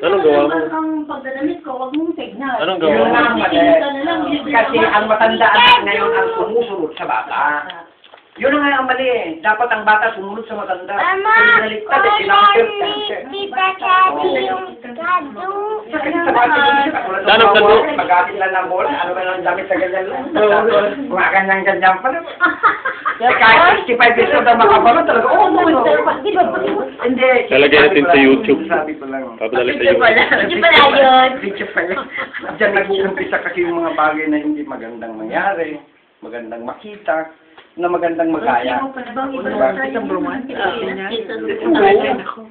Anong gawa mo? Ang pagdadamit ko, huwag mong signal. Anong gawa mo? Yun ang mali. Kasi ang matanda anak ngayon ang sumusunod sa bata. Yun ang nga ang mali. Dapat ang bata sumunod sa matanda. Mama, Pinaliktad at pinakasir. Tita Cathy yung kado. Sakit sa bata. Saan ang kado? Magatin lang ng bola. Ano ba lang damit sa ganyan lang? Ganyan pa na. Kahit 65 years old ang makapanood talaga. Oo, hindi. Lalagay natin sa YouTube. Sabi ko lang. Papadali sa YouTube. Hindi pala yun. Video pala. Diyan nag-uumpisa kasi yung mga bagay na hindi magandang mangyari, magandang makita, na magandang magaya. Isang broman?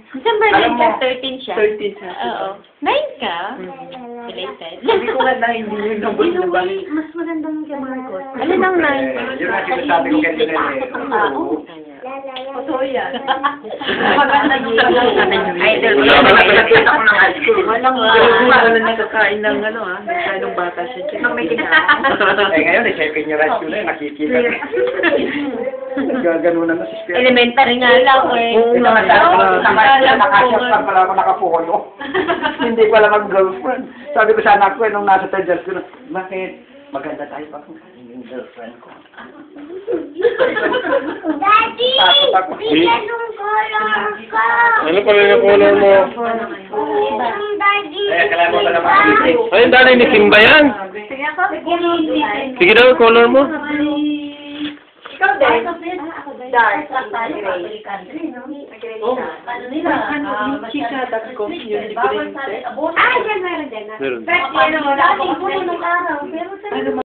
December 9 ka, 13 siya. 13 siya. Oo. 9 ka? Related. Hindi ko nga na hindi yun ang buhay na bagay. Mas magandang kay Marcos. Alin ang 9? Yun ang sinasabi ko kay Nene. Totoo yan. Idol ko Wala lang. ka na. Nakita ko ng high school. Walang nakakain ng ano kakain ng bata siya. Eh ngayon, second year high school na, nakikita. Gaganunan na si Spirit. Elementary nga lang eh. Nakasya lang pala ako nakapuholo. Hindi ko alam ang girlfriend. Sabi ko sa anak ko, nung nasa 10 years ko, bakit? Maganda tayo pa kung yung girlfriend ko. Daddy! Takot ako. Bigyan ng color ko! Ano pala yung color mo? Ang daddy! Kailangan mo na naman. Ay, dali ni Simba yan. Sige ako, bigyan Sige daw, color mo. Ikaw din. Dark. Ano nila? Chika.com, yun, di ko rin. Ah, dyan meron dyan. Meron. Pero, ano, wala akong puno ng araw. Pero,